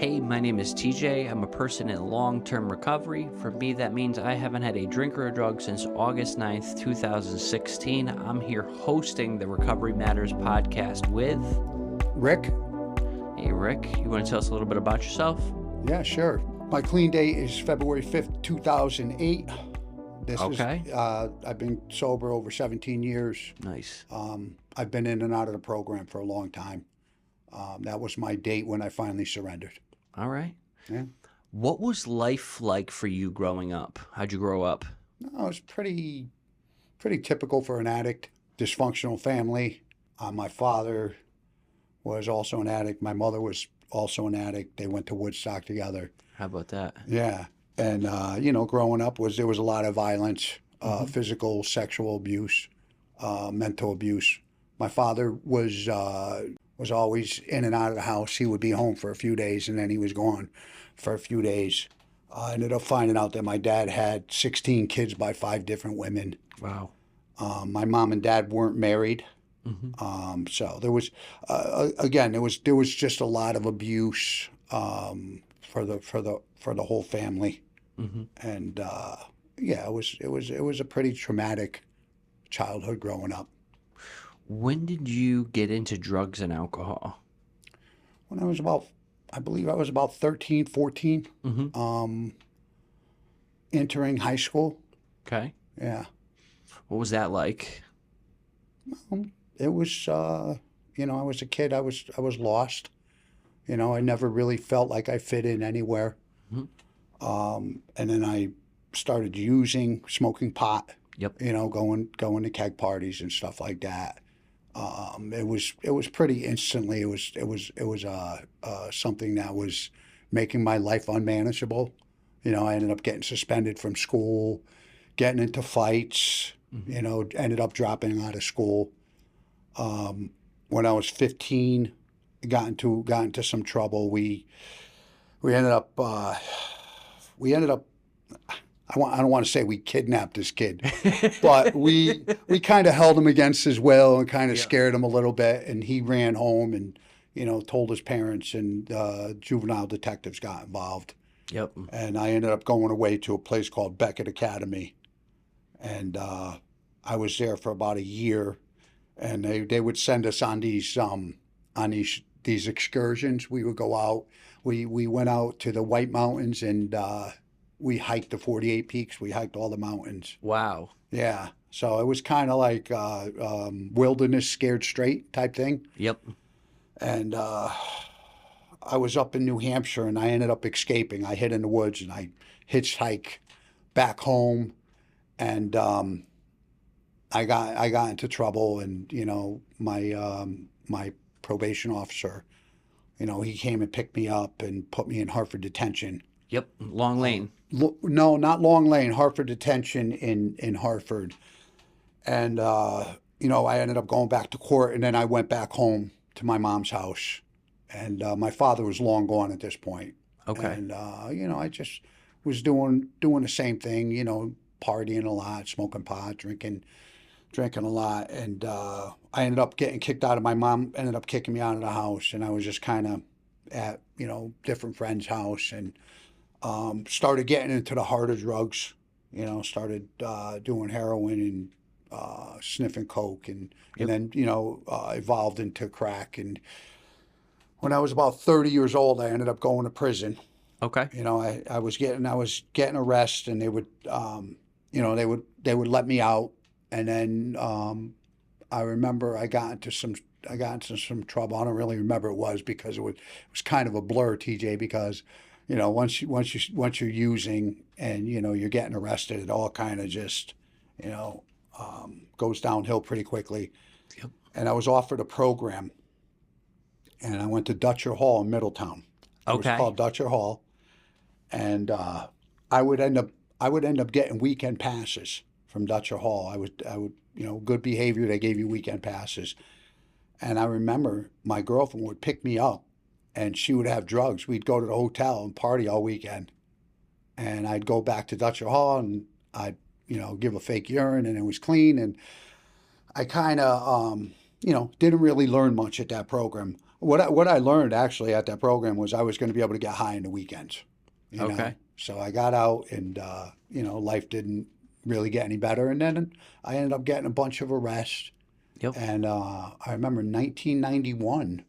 Hey, my name is TJ. I'm a person in long-term recovery. For me, that means I haven't had a drink or a drug since August 9th, 2016. I'm here hosting the Recovery Matters podcast with Rick? Hey, Rick, you want to tell us a little bit about yourself? Yeah, sure. My clean date is February 5th, 2008. I've been sober over 17 years. Nice. I've been in and out of the program for a long time. That was my date when I finally surrendered. All right. Yeah. What was life like for you growing up? How'd you grow up? No, it was pretty typical for an addict. Dysfunctional family. My father was also an addict. My mother was also an addict. They went to Woodstock together. How about that? Yeah. And, growing up there was a lot of violence, physical, sexual abuse, mental abuse. My father was always in and out of the house. He would be home for a few days and then he was gone for a few days. I ended up finding out that my dad had 16 kids by 5 different women. Wow. My mom and dad weren't married. So there was, there was just a lot of abuse for the whole family. And it was a pretty traumatic childhood growing up. When did you get into drugs and alcohol? When I was about 13, 14, entering high school. Okay. Yeah. What was that like? It was, I was a kid. I was lost. I never really felt like I fit in anywhere. And then I started smoking pot. Yep. Going to keg parties and stuff like that. It was pretty instantly. It was something that was making my life unmanageable. I ended up getting suspended from school, getting into fights. Ended up dropping out of school. When I was 15, got into some trouble. We ended up. I don't want to say we kidnapped this kid, but we kind of held him against his will and kind of scared him a little bit. And he ran home and, told his parents, and juvenile detectives got involved. Yep. And I ended up going away to a place called Beckett Academy. And I was there for about a year, and they would send us on these excursions. We would go out. We went out to the White Mountains and we hiked the 48 peaks. We hiked all the mountains. Wow. Yeah. So it was kind of like wilderness scared straight type thing. Yep. And I was up in New Hampshire and I ended up escaping. I hid in the woods and I hitchhiked back home, and I got into trouble. And my probation officer, he came and picked me up and put me in Hartford Detention. Yep. Long Lane. No, not Long Lane. Hartford Detention in Hartford. And I ended up going back to court, and then I went back home to my mom's house. And my father was long gone at this point. Okay. And I just was doing the same thing. Partying a lot, smoking pot, drinking a lot. And I ended up getting kicked out of my mom. Ended up kicking me out of the house, and I was just kind of at different friends' house, and started getting into the harder drugs. Started doing heroin and sniffing coke, and then evolved into crack. And when I was about 30 years old, I ended up going to prison. Okay. I was getting arrested, and they would they would let me out. And then I remember I got into some trouble. I don't really remember what it was, because it was kind of a blur, TJ, because once you're using and you're getting arrested, it all kind of just goes downhill pretty quickly. Yep. And I was offered a program, and I went to Dutcher Hall in Middletown. It was called Dutcher Hall, and I would end up getting weekend passes from Dutcher Hall. I would good behavior, they gave you weekend passes. And I remember my girlfriend would pick me up, and she would have drugs. We'd go to the hotel and party all weekend. And I'd go back to Dutcher Hall, and I'd, give a fake urine, and it was clean. And I kind of, didn't really learn much at that program. What I learned actually at that program was I was going to be able to get high in the weekends. You know, Okay. so I got out, and life didn't really get any better, and then I ended up getting a bunch of arrests. Yep. And I remember 1991,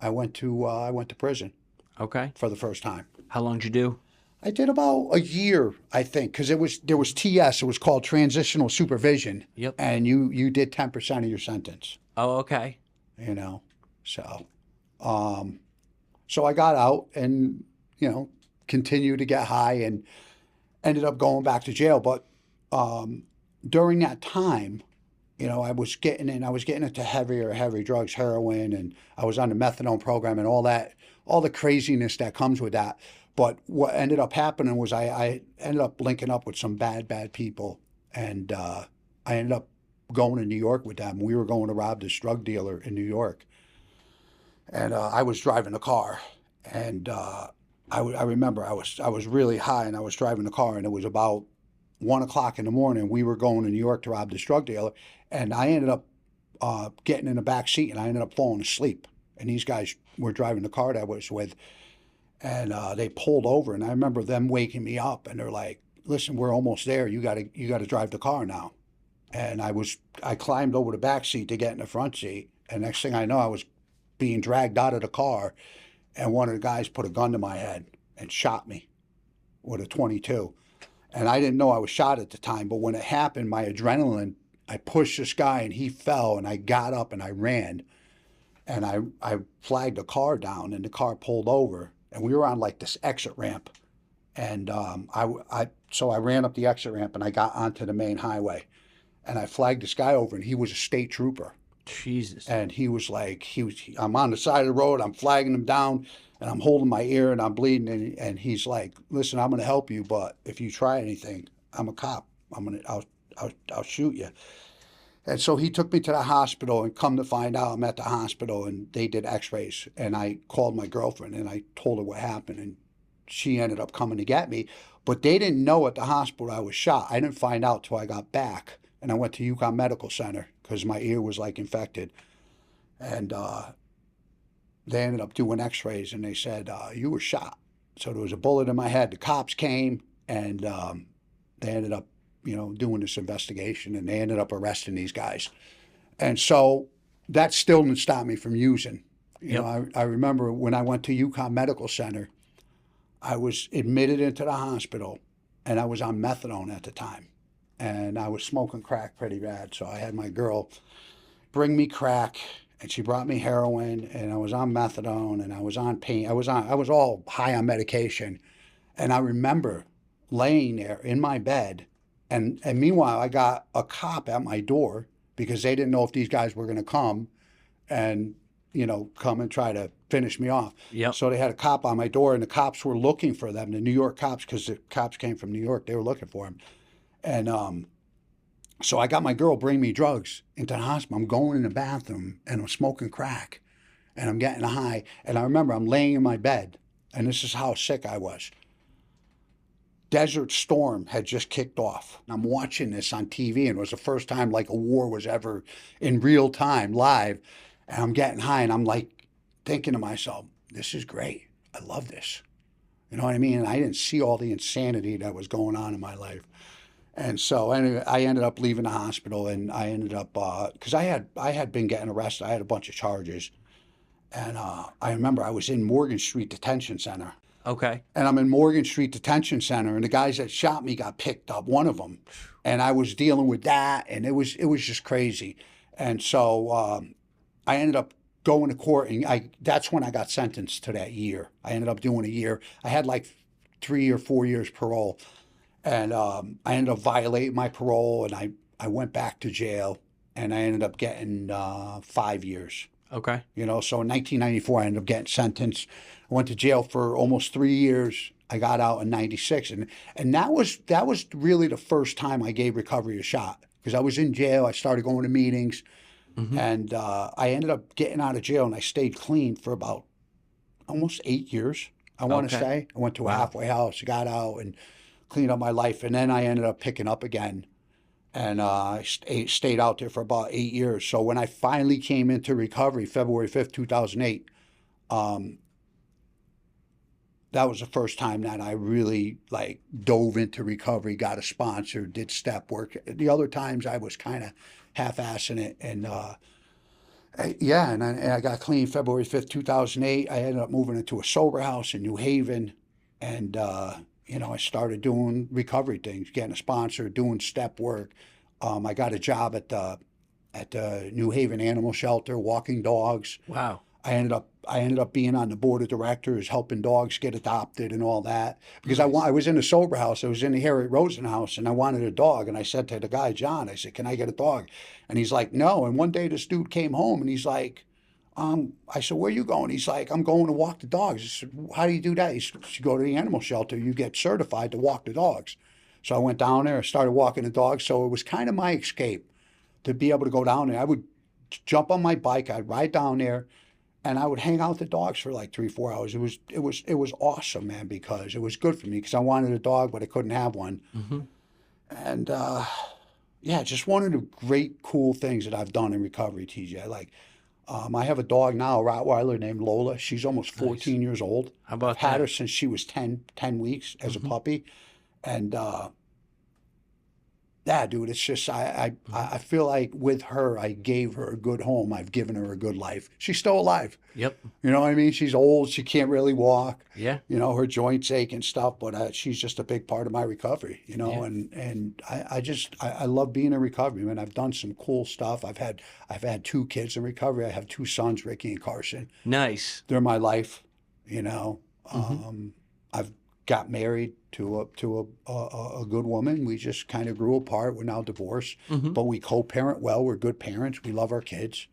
I went to prison Okay. for the first time. How long did you do? I did about a year, I think, because there was TS. It was called transitional supervision, Yep. and you did 10% of your sentence. Oh, okay. You know, so um, so I got out and continued to get high and ended up going back to jail. But during that time, I was getting into heavy drugs, heroin, and I was on the methadone program and all that, all the craziness that comes with that. But what ended up happening was I ended up linking up with some bad people, and I ended up going to New York with them. We were going to rob this drug dealer in New York, and I was driving the car, and I remember I was really high, and I was driving the car, and it was about 1 o'clock in the morning. We were going to New York to rob this drug dealer, and I ended up getting in the back seat, and I ended up falling asleep. And these guys were driving the car that I was with, and they pulled over, and I remember them waking me up, and they're like, "Listen, we're almost there. You gotta drive the car now." And I climbed over the back seat to get in the front seat, and next thing I know, I was being dragged out of the car, and one of the guys put a gun to my head and shot me with a 22. And I didn't know I was shot at the time, but when it happened, my adrenaline, I pushed this guy and he fell, and I got up and I ran, and I flagged the car down, and the car pulled over, and we were on like this exit ramp. And so I ran up the exit ramp and I got onto the main highway, and I flagged this guy over, and he was a state trooper. Jesus. And he was like, I'm on the side of the road, I'm flagging him down, and I'm holding my ear, and I'm bleeding, and he's like, "Listen, I'm going to help you, but if you try anything, I'm a cop. I'll shoot you." And so he took me to the hospital, and come to find out, I'm at the hospital, and they did X-rays, and I called my girlfriend, and I told her what happened, and she ended up coming to get me, but they didn't know at the hospital I was shot. I didn't find out till I got back, and I went to UConn Medical Center because my ear was like infected, and they ended up doing X-rays, and they said, "You were shot." So there was a bullet in my head. The cops came, and they ended up, doing this investigation, and they ended up arresting these guys. And so that still didn't stop me from using. I remember when I went to UConn Medical Center, I was admitted into the hospital, and I was on methadone at the time, and I was smoking crack pretty bad. So I had my girl bring me crack, and she brought me heroin, and I was on methadone, and I was on pain. I was all high on medication. And I remember laying there in my bed, and meanwhile I got a cop at my door because they didn't know if these guys were going to come and come and try to finish me off. Yep. So they had a cop on my door, and the cops were looking for them, the New York cops, because the cops came from New York. They were looking for him. And so I got my girl bring me drugs into the hospital. I'm going in the bathroom, and I'm smoking crack, and I'm getting high. And I remember I'm laying in my bed, and this is how sick I was. Desert Storm had just kicked off. I'm watching this on TV, and it was the first time like a war was ever in real time, live. And I'm getting high, and I'm like thinking to myself, "This is great. I love this." You know what I mean? And I didn't see all the insanity that was going on in my life. And so anyway, I ended up leaving the hospital, and I ended up because I had been getting arrested. I had a bunch of charges, and I remember I was in Morgan Street Detention Center. Okay. And I'm in Morgan Street Detention Center, and the guys that shot me got picked up, one of them, and I was dealing with that, and it was just crazy. And so I ended up going to court, and that's when I got sentenced to that year. I ended up doing a year. I had like 3 or 4 years parole. And I ended up violating my parole, and I went back to jail, and I ended up getting 5 years. Okay. So in 1994, I ended up getting sentenced. I went to jail for almost 3 years. I got out in 96, and that was really the first time I gave recovery a shot, because I was in jail. I started going to meetings, and I ended up getting out of jail, and I stayed clean for about almost 8 years, I want to say. I went to a halfway house, got out, and cleaned up my life, and then I ended up picking up again. and I stayed out there for about 8 years. So when I finally came into recovery, February 5th, 2008, um, that was the first time that I really like dove into recovery, got a sponsor, did step work. The other times I was kind of half-assing it, and yeah, and I got clean February 5th, 2008. I ended up moving into a sober house in New Haven, and I started doing recovery things, getting a sponsor, doing step work. I got a job at the New Haven Animal Shelter, walking dogs. Wow. I ended up being on the board of directors, helping dogs get adopted and all that. Because Nice. I was in a sober house. I was in the Harriet Rosen house, and I wanted a dog. And I said to the guy, John, I said, can I get a dog? And he's like, no. And one day this dude came home, and he's like, I said, where are you going? He's like, I'm going to walk the dogs. I said, how do you do that? He said, you go to the animal shelter, you get certified to walk the dogs. So I went down there, started walking the dogs. So it was kind of my escape to be able to go down there. I would jump on my bike, I'd ride down there, and I would hang out with the dogs for like 3-4 hours. It was awesome, man, because it was good for me because I wanted a dog, but I couldn't have one. Mm-hmm. And yeah, just one of the great, cool things that I've done in recovery, TJ. Like, I have a dog now, a Rottweiler named Lola. She's almost 14 years old. How about I've had her that? since she was 10 weeks as a puppy. And yeah, dude, it's just I feel like with her, I gave her a good home. I've given her a good life. She's still alive. Yep. You know what I mean? She's old. She can't really walk. Yeah. You know, her joints ache and stuff, but she's just a big part of my recovery, you know, Yeah. and I love being in recovery, man. I've done some cool stuff. I've had 2 kids in recovery. I have 2 sons, Ricky and Carson. Nice. They're my life, you know. Mm-hmm. I've got married to a good woman. We just kind of grew apart. We're now divorced, Mm-hmm. but we co-parent well. We're good parents. We love our kids.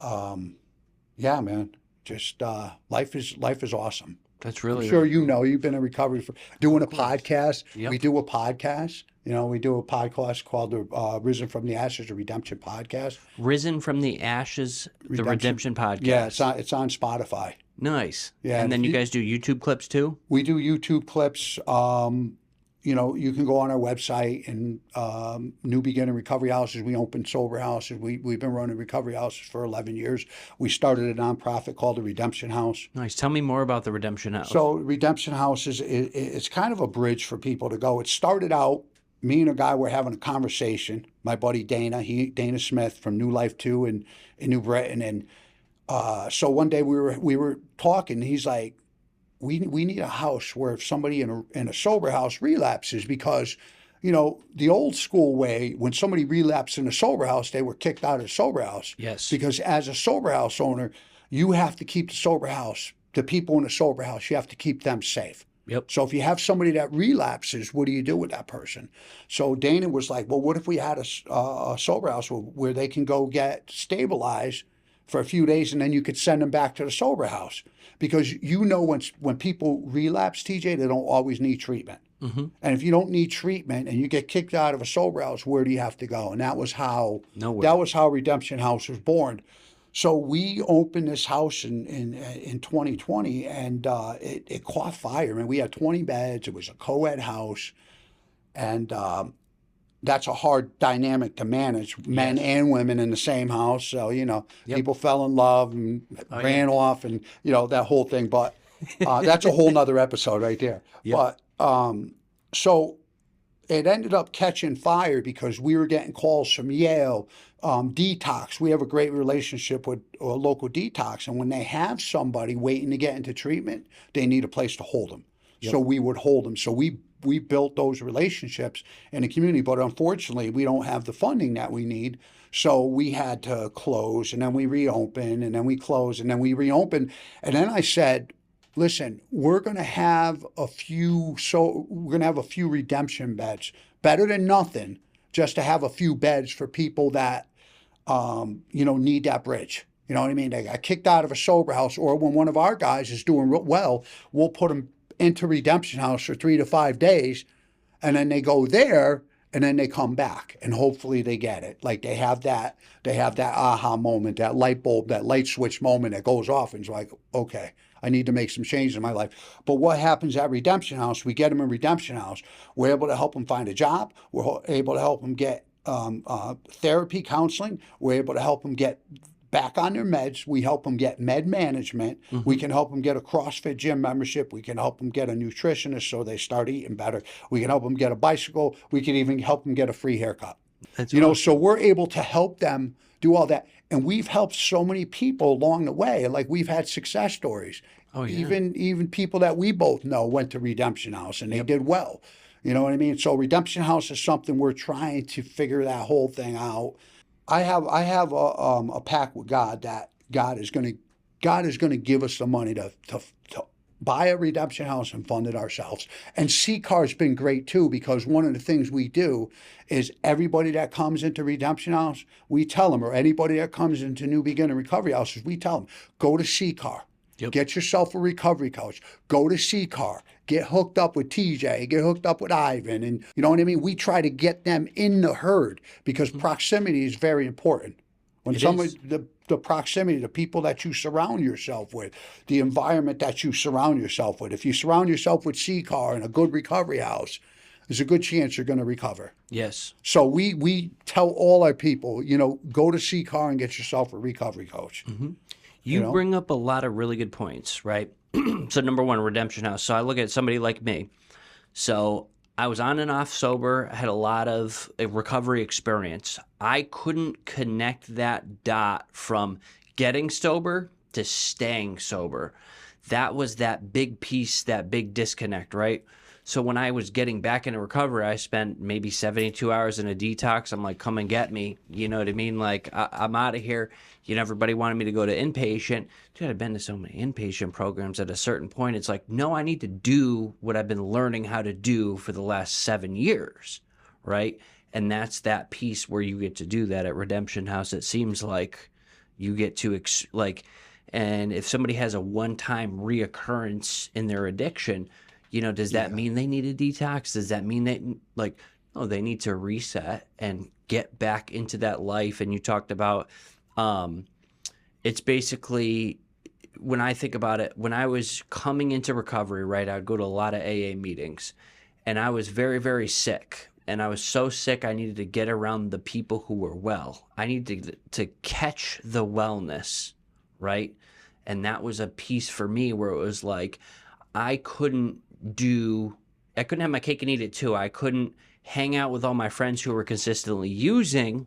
Yeah, man. Just life is awesome. That's I'm really, sure really you cool. know you've been in recovery for doing a Of course. podcast. Yep. We do a podcast. You know, we do a podcast called the Risen from the Ashes, a Redemption podcast. Risen from the Ashes, the Redemption podcast. Yeah, it's on Spotify. Nice. Yeah, And and then if you you- guys do YouTube clips too? We do YouTube clips. You know, you can go on our website and New Beginning Recovery Houses. We open sober houses. We've been running recovery houses for 11 years. We started a nonprofit called the Redemption House. Nice. Tell me more about the Redemption House. So Redemption House it's kind of a bridge for people to go. It started out, me and a guy were having a conversation. My buddy Dana, Dana Smith from New Life 2 in New Britain. And so one day we were talking, and he's like, we need a house where if somebody in a sober house relapses, because, you know, the old school way, when somebody relapsed in a sober house, they were kicked out of the sober house. Yes. Because as a sober house owner, you have to keep the sober house, the people in the sober house, you have to keep them safe. Yep. So if you have somebody that relapses, what do you do with that person? So Dana was like, well, what if we had a sober house where they can go get stabilized for a few days, and then you could send them back to the sober house? Because you know when people relapse, TJ, they don't always need treatment. Mm-hmm. And if you don't need treatment and you get kicked out of a sober house, where do you have to go? And that was how Redemption House was born. So we opened this house in 2020, and it caught fire. I mean, we had 20 beds. It was a co-ed house, and that's a hard dynamic to manage, men and women in the same house. So, you know, people fell in love and ran off, and, you know, that whole thing. But that's a whole nother episode right there. Yep. But so it ended up catching fire because we were getting calls from Yale, Detox. We have a great relationship with a local detox. And when they have somebody waiting to get into treatment, they need a place to hold them. Yep. So we would hold them. So we built those relationships in the community, but unfortunately we don't have the funding that we need. So we had to close, and then we reopen, and then we close, and then we reopen. And then I said, listen, we're going to have a few redemption beds, better than nothing, just to have a few beds for people that, you know, need that bridge. You know what I mean? They got kicked out of a sober house, or when one of our guys is doing well, we'll put them into Redemption House for 3 to 5 days, and then they go there, and then they come back, and hopefully they get it. Like they have that aha moment, that light bulb, that light switch moment that goes off, and it's like, okay, I need to make some changes in my life. But what happens at Redemption House? We get them in Redemption House. We're able to help them find a job. We're able to help them get therapy, counseling. We're able to help them get back on their meds. We help them get med management. We can help them get a CrossFit gym membership. We can help them get a nutritionist so they start eating better. We can help them get a bicycle. We can even help them get a free haircut. That's You know, awesome. so we're able to help them do all that. And we've helped so many people along the way. Like, we've had success stories. Oh, yeah. Even people that we both know went to Redemption House and they did well. You know what I mean? So Redemption House is something we're trying to figure that whole thing out. I have a pact with God that God is going to give us the money to buy a Redemption House and fund it ourselves. And CCAR's been great too, because one of the things we do is everybody that comes into Redemption House, we tell them, or anybody that comes into New Beginning Recovery Houses, we tell them, go to CCAR. Yep. Get yourself a recovery coach. Go to CCAR. Get hooked up with TJ. Get hooked up with Ivan. And you know what I mean? We try to get them in the herd, because proximity is very important. When It somebody, is. the proximity, the people that you surround yourself with, the environment that you surround yourself with. If you surround yourself with CCAR and a good recovery house, there's a good chance you're going to recover. Yes. So we tell all our people, you know, go to CCAR and get yourself a recovery coach. You know? bring up a lot of really good points, right? So number one, Redemption House. So I look at somebody like me. So I was on and off sober, had a lot of recovery experience. I couldn't connect that dot from getting sober to staying sober. That was that big piece, that big disconnect, right? So when I was getting back into recovery, I spent maybe 72 hours in a detox. I'm like, come and get me. You know what I mean? Like, I'm out of here. You know, everybody wanted me to go to inpatient. Dude, I've been to so many inpatient programs. At a certain point, it's like, no, I need to do what I've been learning how to do for the last 7 years, right? And that's that piece where you get to do that at Redemption House. It seems like you get to, and if somebody has a one-time reoccurrence in their addiction, you know, does that mean they need a detox? Does that mean that, like, oh, they need to reset and get back into that life? And you talked about, it's basically, when I think about it, when I was coming into recovery, right, I would go to a lot of AA meetings, and I was very, very sick. And I was so sick, I needed to get around the people who were well. I needed to catch the wellness, right? And that was a piece for me where it was like, I couldn't have my cake and eat it too. I couldn't hang out with all my friends who were consistently using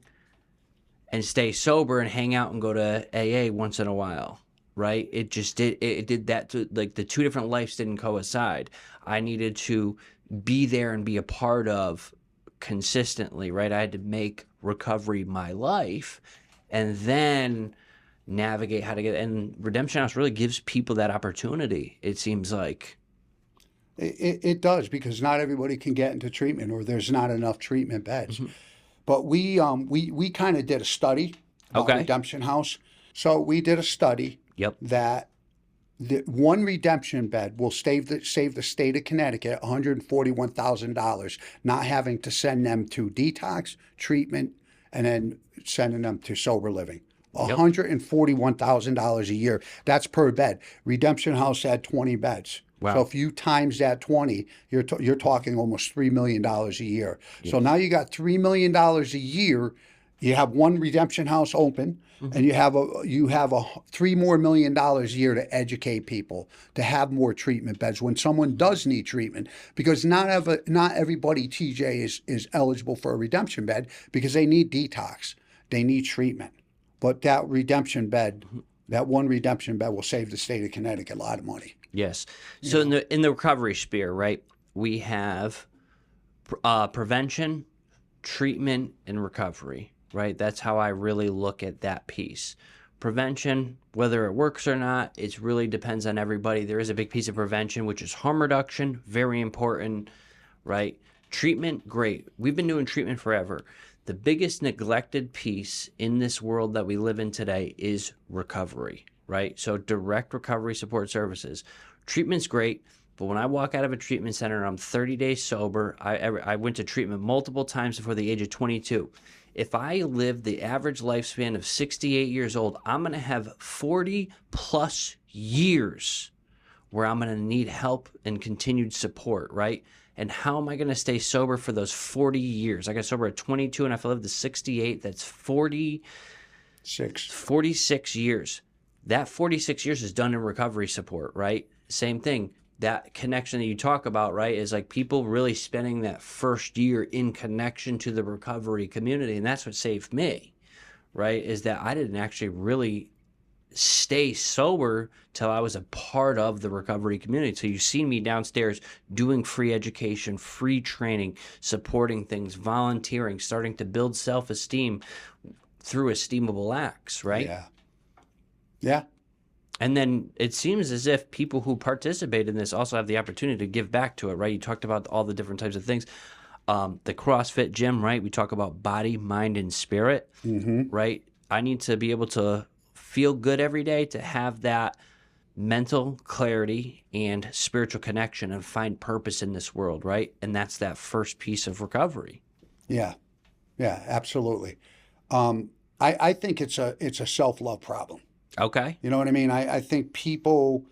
and stay sober and hang out and go to AA once in a while, right? It just did that to, like, the two different lives didn't coincide. I needed to be there and be a part of consistently, right? I had to make recovery my life and then navigate how to get, and Redemption House really gives people that opportunity, it seems like. It does, because not everybody can get into treatment, or there's not enough treatment beds. But we kind of did a study about Okay. Redemption House. So we did a study Yep. that the one redemption bed will save the state of Connecticut $141,000, not having to send them to detox, treatment, and then sending them to sober living. $141,000 a year. That's per bed. Redemption House had 20 beds. Wow. So if you times that 20, you're talking almost $3 million a year. So now you got $3 million a year. You have one Redemption House open, and you have $3 more million a year to educate people, to have more treatment beds when someone does need treatment. Because not everybody, TJ, is eligible for a redemption bed, because they need detox, they need treatment. But that redemption bed, that one redemption bed, will save the state of Connecticut a lot of money. Yes. So in the recovery sphere, right, we have prevention, treatment, and recovery, right? That's how I really look at that piece. Prevention, whether it works or not, it really depends on everybody. There is a big piece of prevention, which is harm reduction, very important, right? Treatment, great. We've been doing treatment forever. The biggest neglected piece in this world that we live in today is recovery, right? So direct recovery support services. Treatment's great, but when I walk out of a treatment center and I'm 30 days sober, I went to treatment multiple times before the age of 22. If I live the average lifespan of 68 years old, I'm going to have 40 plus years where I'm going to need help and continued support, right? And how am I going to stay sober for those 40 years? I got sober at 22 and if I live to 68, that's 46 years. That 46 years is done in recovery support, right? Same thing. That connection that you talk about, right, is like people really spending that first year in connection to the recovery community. And that's what saved me, right, is that I didn't actually really stay sober till I was a part of the recovery community. So you've seen me downstairs doing free education, free training, supporting things, volunteering, starting to build self-esteem through esteemable acts, right? Yeah. Yeah. And then it seems as if people who participate in this also have the opportunity to give back to it, right? You talked about all the different types of things. The CrossFit gym, right? We talk about body, mind, and spirit, right? I need to be able to feel good every day, to have that mental clarity and spiritual connection and find purpose in this world, right? And that's that first piece of recovery. Yeah. Yeah, absolutely. I think it's a self-love problem. Okay. You know what I mean? I think people,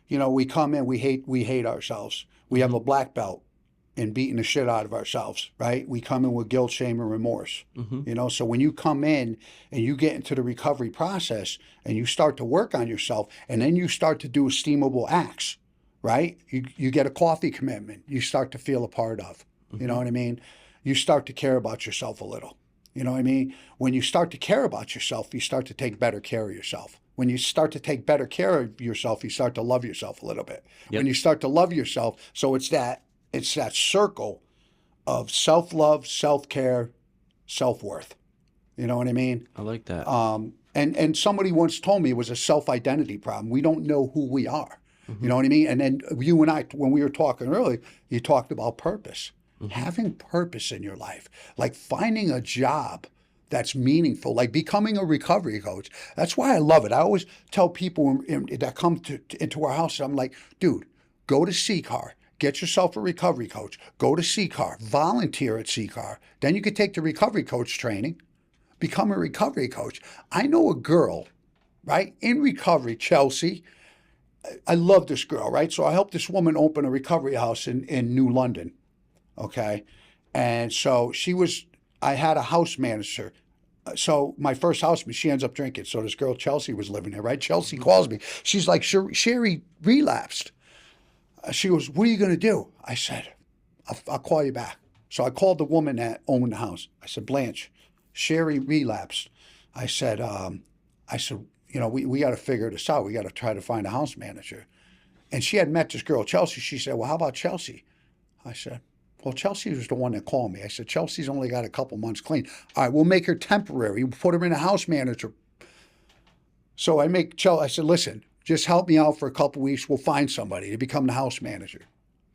we come in, we hate ourselves. We have a black belt in beating the shit out of ourselves, right? We come in with guilt, shame, and remorse. So when you come in and you get into the recovery process and you start to work on yourself and then you start to do esteemable acts, right? You get a coffee commitment you start to feel a part of. You know what I mean? You start to care about yourself a little. You know what I mean? When you start to care about yourself, you start to take better care of yourself. When you start to take better care of yourself, you start to love yourself a little bit. Yep. When you start to love yourself, so it's that circle of self-love, self-care, self-worth. You know what I mean? I like that. And somebody once told me it was a self-identity problem. We don't know who we are. You know what I mean? And then you and I, when we were talking earlier, you talked about purpose. Having purpose in your life, like finding a job that's meaningful, like becoming a recovery coach. That's why I love it. I always tell people that come into our house, I'm like, dude, go to CCAR, get yourself a recovery coach, go to CCAR, volunteer at CCAR. Then you could take the recovery coach training, become a recovery coach. I know a girl, right, in recovery, Chelsea. I love this girl, right? So I helped this woman open a recovery house in New London. Okay. And so I had a house manager. So my first housemate, she ends up drinking. So this girl, Chelsea, was living there, right? Chelsea calls me. She's like, Sherry relapsed. She goes, what are you going to do? I said, I'll call you back. So I called the woman that owned the house. I said, Blanche, Sherry relapsed. I said, we got to figure this out. We got to try to find a house manager. And she had met this girl, Chelsea. She said, well, how about Chelsea? I said, well, Chelsea was the one that called me. I said, Chelsea's only got a couple months clean. All right, we'll make her temporary. We'll put her in a house manager. So I said, listen, just help me out for a couple weeks. We'll find somebody to become the house manager.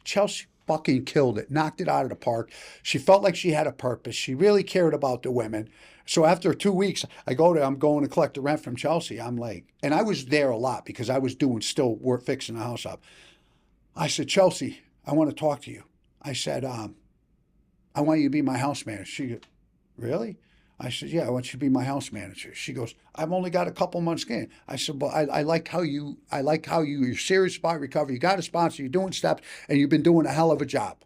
Chelsea fucking killed it, knocked it out of the park. She felt like she had a purpose. She really cared about the women. So after 2 weeks, I'm going to collect the rent from Chelsea. I'm like, and I was there a lot because I was still fixing the house up. I said, Chelsea, I want to talk to you. I said, I want you to be my house manager. She goes, really? I said, yeah, I want you to be my house manager. She goes, I've only got a couple months in. I said, well, I like how you're serious about recovery. You got a sponsor, you're doing steps, and you've been doing a hell of a job.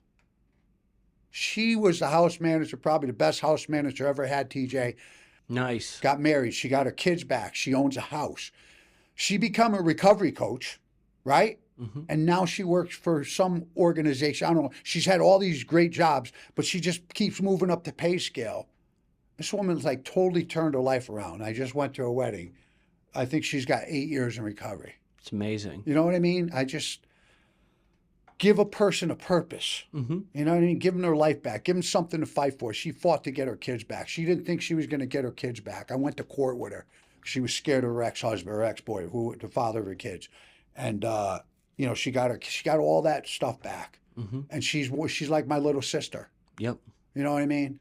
She was the house manager, probably the best house manager I ever had, TJ. Nice. Got married. She got her kids back. She owns a house. She became a recovery coach, right? And now she works for some organization. I don't know. She's had all these great jobs, but she just keeps moving up the pay scale. This woman's like totally turned her life around. I just went to her wedding. I think she's got 8 years in recovery. It's amazing. You know what I mean? I just give a person a purpose. You know what I mean? Give them their life back. Give them something to fight for. She fought to get her kids back. She didn't think she was going to get her kids back. I went to court with her. She was scared of her ex-husband, her ex-boy, the father of her kids. And, she got all that stuff back. And she's like my little sister. Yep. You know what I mean?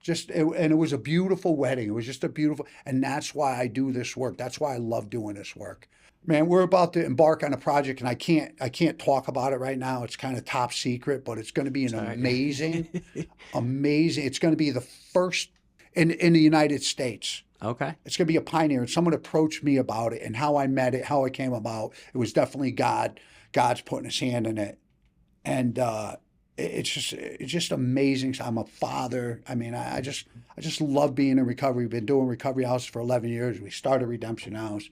And it was a beautiful wedding. It was just a beautiful, and that's why I do this work. That's why I love doing this work. Man, we're about to embark on a project, and I can't talk about it right now. It's kind of top secret, but it's going to be amazing. It's going to be the first in the United States. Okay. It's going to be a pioneer. And someone approached me about it and how I met it, how it came about. It was definitely God. God's putting his hand in it. And it's just amazing. I'm a father. I mean, I just love being in recovery. We've been doing recovery house for 11 years. We started Redemption House.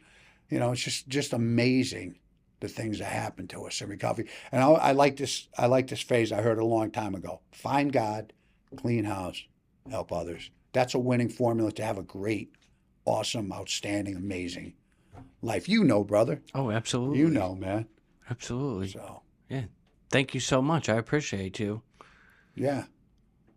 You know, it's just amazing the things that happen to us in recovery. And I like this phrase I heard a long time ago: find God, clean house, help others. That's a winning formula to have a great, awesome, outstanding, amazing life. You know, brother. Oh, absolutely. You know, man. Absolutely. So Yeah. Thank you so much. I appreciate you. yeah.